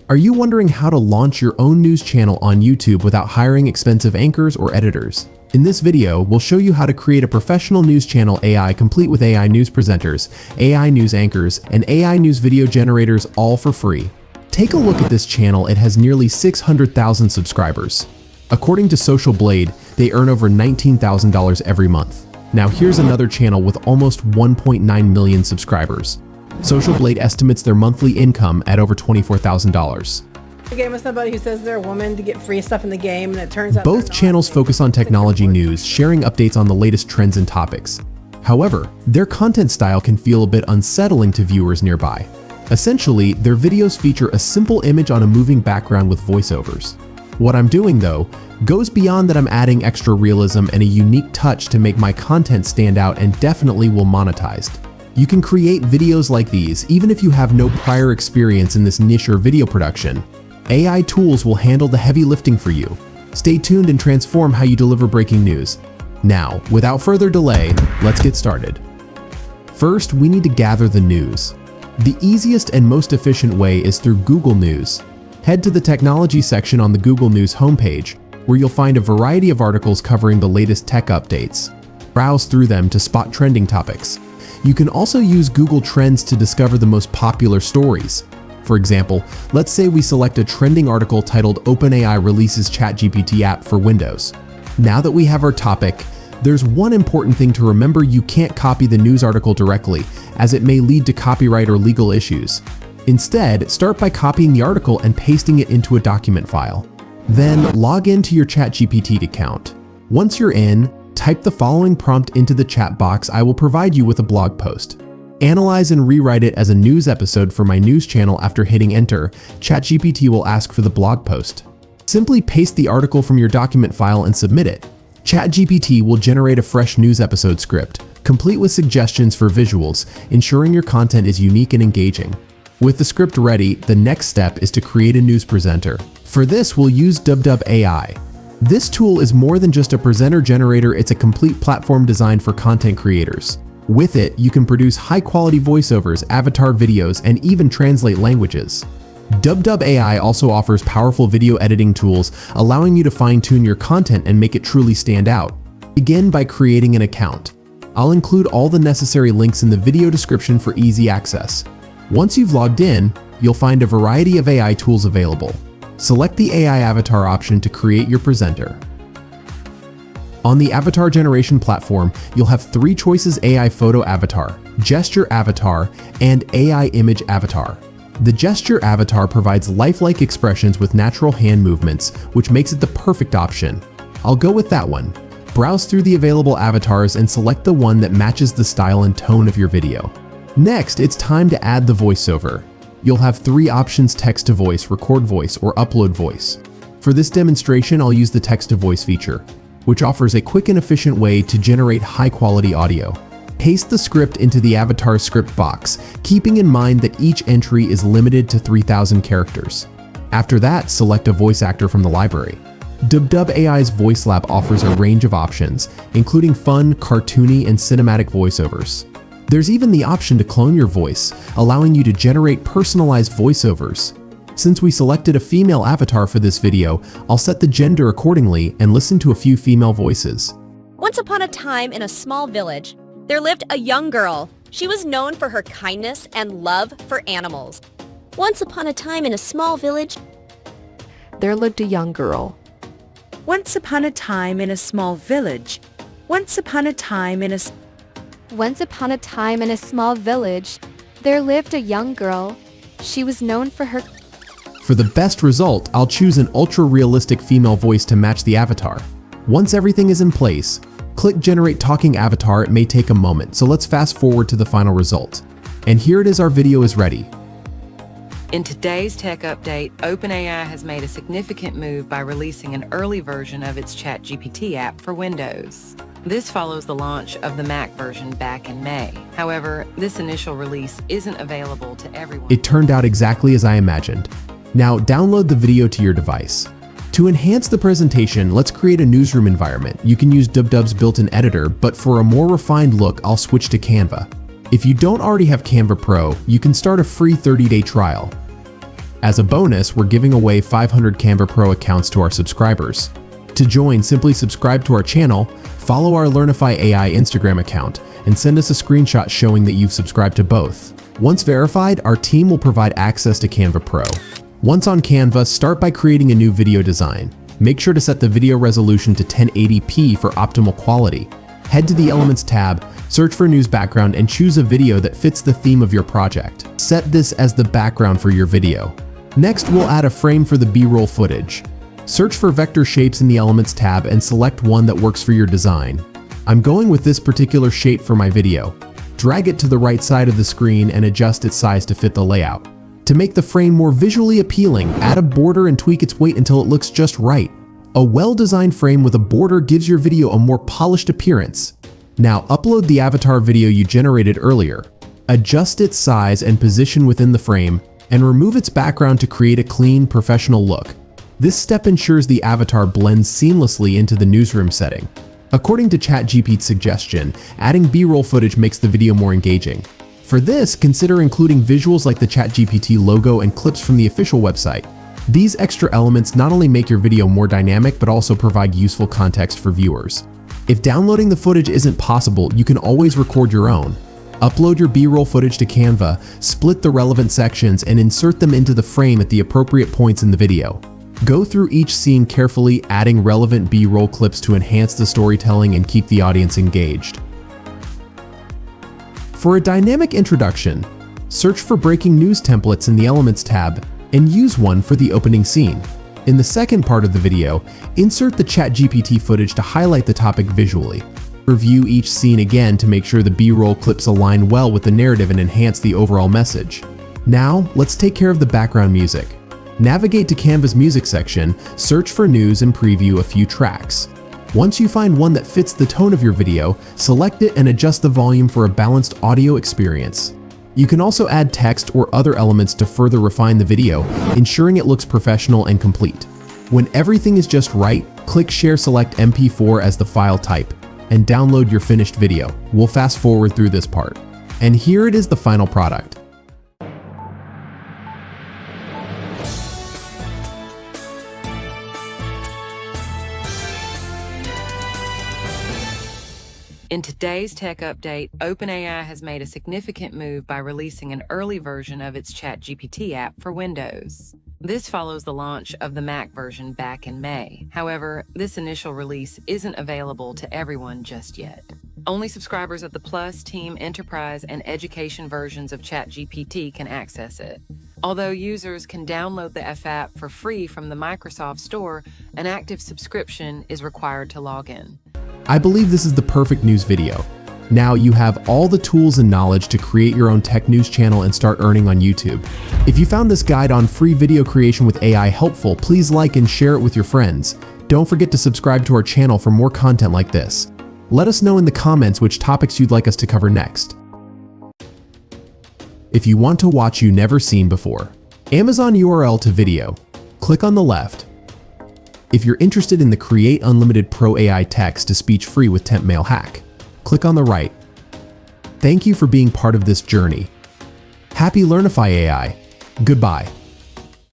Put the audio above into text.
Are you wondering how to launch your own news channel on YouTube without hiring expensive anchors or editors? In this video, we'll show you how to create a professional news channel AI complete with AI news presenters, AI news anchors, and AI news video generators all for free. Take a look at this channel. It has nearly 600,000 subscribers. According to Social Blade, they earn over $19,000 every month. Now here's another channel with almost 1.9 million subscribers. Social Blade estimates their monthly income at over $24,000. The game with somebody who says they're a woman to get free stuff in the game, and it turns out both channels focus on technology news, sharing updates on the latest trends and topics. However, their content style can feel a bit unsettling to viewers nearby. Essentially, their videos feature a simple image on a moving background with voiceovers. What I'm doing, though, goes beyond that. I'm adding extra realism and a unique touch to make my content stand out and definitely will monetize. You can create videos like these even if you have no prior experience in this niche or video production. AI tools will handle the heavy lifting for you. Stay tuned and transform how you deliver breaking news. Now, without further delay, let's get started. First, we need to gather the news. The easiest and most efficient way is through Google News. Head to the technology section on the Google News homepage, where you'll find a variety of articles covering the latest tech updates. Browse through them to spot trending topics. You can also use Google Trends to discover the most popular stories. For example, let's say we select a trending article titled "OpenAI Releases ChatGPT App for Windows." Now that we have our topic, there's one important thing to remember: you can't copy the news article directly, as it may lead to copyright or legal issues. Instead, start by copying the article and pasting it into a document file. Then log into your ChatGPT account. Once you're in, type the following prompt into the chat box. I will provide you with a blog post. Analyze and rewrite it as a news episode for my news channel. After hitting enter, ChatGPT will ask for the blog post. Simply paste the article from your document file and submit it. ChatGPT will generate a fresh news episode script, complete with suggestions for visuals, ensuring your content is unique and engaging. With the script ready, the next step is to create a news presenter. For this, we'll use Dub AI. This tool is more than just a presenter generator. It's a complete platform designed for content creators. With it, you can produce high-quality voiceovers, avatar videos, and even translate languages. Dub AI also offers powerful video editing tools, allowing you to fine-tune your content and make it truly stand out. Begin by creating an account. I'll include all the necessary links in the video description for easy access. Once you've logged in, you'll find a variety of AI tools available. Select the AI avatar option to create your presenter. On the avatar generation platform, you'll have three choices: AI photo avatar, gesture avatar, and AI image avatar. The gesture avatar provides lifelike expressions with natural hand movements, which makes it the perfect option. I'll go with that one. Browse through the available avatars and select the one that matches the style and tone of your video. Next, it's time to add the voiceover. You'll have three options: text to voice, record voice, or upload voice. For this demonstration, I'll use the text to voice feature, which offers a quick and efficient way to generate high-quality audio. Paste the script into the avatar script box, keeping in mind that each entry is limited to 3,000 characters. After that, select a voice actor from the library. Dub AI's Voice Lab offers a range of options, including fun, cartoony, and cinematic voiceovers. There's even the option to clone your voice, allowing you to generate personalized voiceovers. Since we selected a female avatar for this video, I'll set the gender accordingly and listen to a few female voices. Once upon a time in a small village, there lived a young girl. She was known for her kindness and love for animals. Once upon a time in a small village, there lived a young girl. Once upon a time in a small village. Once upon a time in a small village, there lived a young girl. She was known for her. For the best result, I'll choose an ultra-realistic female voice to match the avatar. Once everything is in place, click Generate Talking Avatar. It may take a moment, so let's fast forward to the final result. And here it is, our video is ready. In today's tech update, OpenAI has made a significant move by releasing an early version of its ChatGPT app for Windows. This follows the launch of the Mac version back in May. However, this initial release isn't available to everyone. It turned out exactly as I imagined. Now download the video to your device. To enhance the presentation, let's create a newsroom environment. You can use Dub's built-in editor, but for a more refined look, I'll switch to Canva. If you don't already have Canva Pro, you can start a free 30-day trial. As a bonus, we're giving away 500 Canva Pro accounts to our subscribers. To join, simply subscribe to our channel, follow our Learnify AI Instagram account, and send us a screenshot showing that you've subscribed to both. Once verified, our team will provide access to Canva Pro. Once on Canva, start by creating a new video design. Make sure to set the video resolution to 1080p for optimal quality. Head to the Elements tab, search for news background, and choose a video that fits the theme of your project. Set this as the background for your video. Next, we'll add a frame for the B-roll footage. Search for vector shapes in the Elements tab and select one that works for your design. I'm going with this particular shape for my video. Drag it to the right side of the screen and adjust its size to fit the layout. To make the frame more visually appealing, add a border and tweak its weight until it looks just right. A well-designed frame with a border gives your video a more polished appearance. Now upload the avatar video you generated earlier. Adjust its size and position within the frame, and remove its background to create a clean, professional look. This step ensures the avatar blends seamlessly into the newsroom setting. According to ChatGPT's suggestion, adding B-roll footage makes the video more engaging. For this, consider including visuals like the ChatGPT logo and clips from the official website. These extra elements not only make your video more dynamic, but also provide useful context for viewers. If downloading the footage isn't possible, you can always record your own. Upload your B-roll footage to Canva, split the relevant sections, and insert them into the frame at the appropriate points in the video. Go through each scene carefully, adding relevant B-roll clips to enhance the storytelling and keep the audience engaged. For a dynamic introduction, search for breaking news templates in the Elements tab and use one for the opening scene. In the second part of the video, insert the ChatGPT footage to highlight the topic visually. Review each scene again to make sure the B-roll clips align well with the narrative and enhance the overall message. Now, let's take care of the background music. Navigate to Canva's music section, search for news, and preview a few tracks. Once you find one that fits the tone of your video, select it and adjust the volume for a balanced audio experience. You can also add text or other elements to further refine the video, ensuring it looks professional and complete. When everything is just right, click Share, select MP4 as the file type, and download your finished video. We'll fast forward through this part. And here it is, the final product. In today's tech update, OpenAI has made a significant move by releasing an early version of its ChatGPT app for Windows. This follows the launch of the Mac version back in May. However, this initial release isn't available to everyone just yet. Only subscribers of the Plus, Team, Enterprise, and Education versions of ChatGPT can access it. Although users can download the app for free from the Microsoft Store, an active subscription is required to log in. I believe this is the perfect news video. Now you have all the tools and knowledge to create your own tech news channel and start earning on YouTube. If you found this guide on free video creation with AI helpful, please like and share it with your friends. Don't forget to subscribe to our channel for more content like this. Let us know in the comments which topics you'd like us to cover next. If you want to watch You Never Seen Before, Amazon URL to video, click on the left. If you're interested in the Create Unlimited Pro AI text-to-speech free with Temp Mail hack, click on the right. Thank you for being part of this journey. Happy Learnify AI. Goodbye.